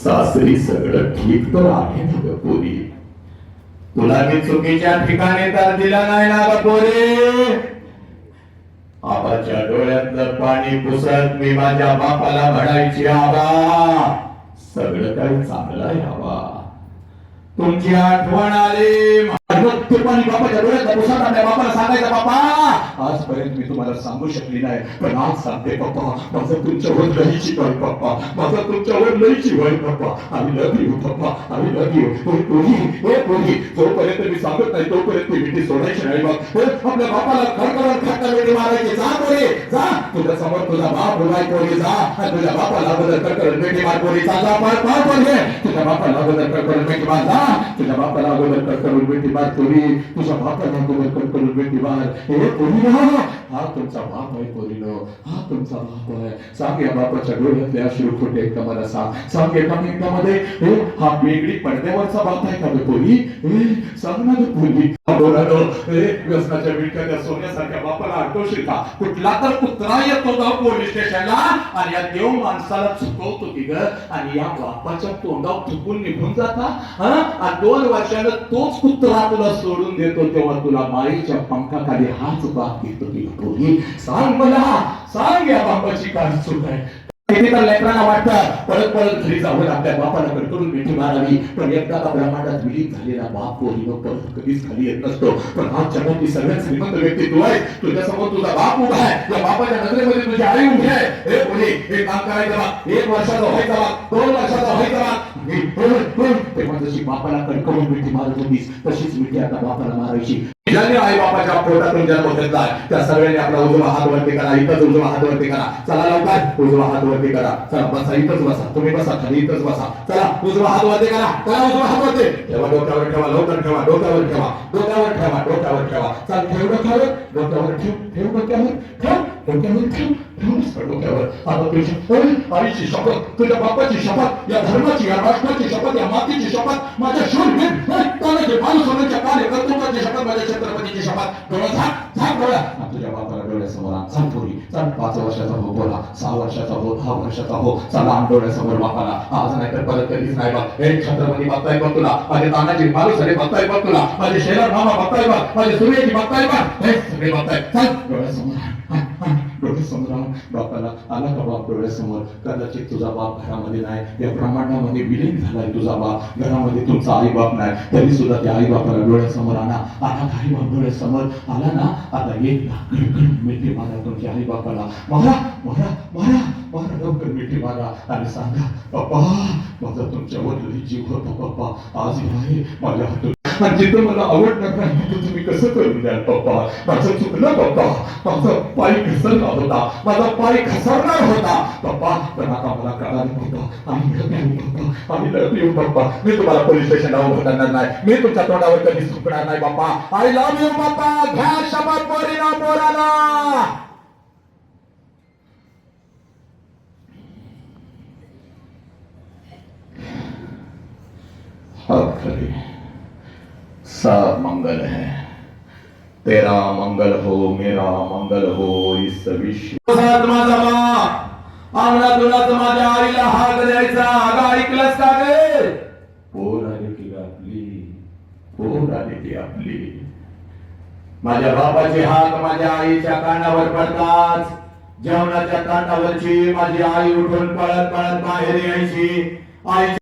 सासरी सगळं ठीक तर आहे ना ग पोरी? तुला मी चुकीच्या ठिकाणी तर दिला नाही ना ग पोरी? आबाच्या डोळ्यातलं पाणी पुसत मी माझ्या बापाला म्हणायची, आबा सगळं काही चांगलं आहे आबा. तुमची आठवण आली ते पाणी बापाच्या डोळ्यातलं पुसत आपल्या बापाला सांगायचं, बापा आजपर्यंत मी तुम्हाला सांगू शकली नाही, पण आज सांगते पप्पा, माझं तुमच्यावर लईची वय पप्पा, माझं तुमच्यावर लईची वय पप्पा. आम्ही लव्ह यू पप्पा, आम्ही लव्ह यू. पोरी जोपर्यंत मी सांगत नाही तोपर्यंत मिठी सोडायची नाही. मग आपल्या बापाला खडखडून खट्टा मिठी मारायची. जा पोरी जा, तुझ्या समोर तुझा बाप उभाय पोरी, जा तुझ्या बापाला अगोदर खडखडून मिठी मार पोरी. जा जा पाय पाय पोरी, तुझ्या बापाला अगोदर खडखडून मिठी मार. जा तुझ्या बापाला अगोदर खडखडून मिठी मार पोरी, तुझ्या बापाला अगोदर खडखडून मिठी मार. हे पोरी हा तुमचा बाप आहे पोरीनो, हा तुमचा बाप आहे. सांग या बापाच्या डोळ्यातले अश्रू खोटे का मला सांग. सांग एका मिनिटामध्ये हा वेगळी पडद्यावरचा बाप आहे का पोरी? सांग ना पोरी. व्यसनाच्या विळख्या त्या सोन्यासारख्या बापाला आठवशील का? कुठला तर कुत्रा येतो का पोलीस स्टेशनला आणि या देव माणसाला चुकवतो की ग, आणि या बापाच्या तोंडावर थुकून निघून जाता. आणि 2 वर्षानं तोच कुत्रा तुला सोडून देतो, तेव्हा तुला माईच्या पंखाखाली हाच बाप घेतो की पोरी? सांग मला, सांग या बापाची काय चूक आहे? तर लेकरांना वाटतं परत परत घरी जाऊन आपल्या बापाला कडकडून मिठी मारावी, पण एकदा का ब्रह्मांडात विलीन झालेला बाप पोरीनो परत कधीच खाली येत नसतो. पण आज जगातली सगळ्यात श्रीमंत व्यक्ती तू आहे, तुझ्या समोर तुझा बाप उभा आहे, या बापाच्या नजरेमध्ये तुझी आई उभी आहे. हे पोरी हे काम करायचं बा, 1 वर्षाचा व्हायचा बा, 2 वर्षाचा व्हायचा बा, तेव्हा जशी बापाला कडकडून मिठी मारत होतीस तशीच मिठी आता बापाला मारायची. ज्यांनी आई बापाच्या पोटातून जन्म घेतलाय त्या सगळ्यांनी आपला उजवा हात वरती करा. इथंच उजवा हात वरती करा. चला लवकर उजवा हात वरती करा. चला बसा, इथंच बसा, तुम्ही बसा खाली, इथंच बसा. चला उजवा हात वरती करा. चला उजवा हात वरती ठेवा, डोक्यावर ठेवा, लवकर ठेवा, डोक्यावर ठेवा, डोक्यावर ठेवा, डोक्यावर ठेवा. चल ठेव डोक्यावर, डोक्यावर ठेव, ठेव डोक्यावर, ठेव डोक्यावर, ठेव डोक्यावर. आता तुझ्या आईची शपथ, तुझ्या बापाची शपथ, या धर्माची, या राष्ट्राची शपथ, या मातीची शपथ, माझ्या शूरवीर तानाजी मालुसोनाच्या कार्यकर्त्यांची शपथ, माझ्या छत्रपतीची शपथ. डोळा झाक झाक डोळा. तुझ्या बापाला डोळ्यासमोर आण. सांग पोरी, सांग 5 वर्षाचा हो बोला, 6 वर्षाचा हो, 10 वर्षाचा हो. चला आण डोळ्यासमोर बापाला. आज नाही तर परत कधीच नाही बघ. हे छत्रपती बघताय बघ तुला, माझे तानाजी मालुसरे बघताय बघ तुला, माझे शेलार मामा बघताय बघ, माझे सूर्याजी बघताय बघ, हे सगळे बघताय. सांग डोळ्यासमोर डोळ्यासमोर बापाला आला का बाप डोळ्यासमोर? कदाचित तुझा बाप घरामध्ये नाही, या ब्रह्मांडामध्ये विलीन झालाय तुझा बाप, घरामध्ये तुमचा आई बाप नाही, तरी सुद्धा त्या आई बापाला डोळ्यासमोर आणा. आता आई बाप डोळ्यासमोर आला ना, आता 1 लाख कडकड मिठी मारा तुमच्या आई बापाला. मारा मारा मारा मारा, लवकर मिठी मारा आणि सांगा, पप्पा माझा तुमच्यावर लई जीव होता पप्पा, आज आहे माझ्या हातून, आणि जिथं मला आवडणार नाही तिथं तुम्ही कसं करून द्याल पप्पा? माझं चुकलं पप्पा, माझा पाय घसरला होता, माझा पाय घसरणार होता पप्पा, पण आता मला कळालं पप्पा, आम्ही लव्ह यू पप्पा. मी तुम्हाला पोलीस स्टेशनला उभं करणार नाही, मी तुमच्या तोंडावर कधी चुकणार नाही पप्पा. आय लव्ह यू पप्पा. घ्या शपथ पोरीनो पोराला. सब मंगल है, तेरा मंगल हो, मेरा मंगल हो, इस विश्व. माझा बाप अंगणातूनच माझ्या आईला हाक द्यायचा. अगं ऐकलंस का गे? पोर आली की आपली, पोर आली की आपली. माझ्या बापाची हाक माझ्या आईच्या कानावर पडताच जेवणाच्या ताटावरची माझी आई उठून पळत पळत बाहेर यायची. आई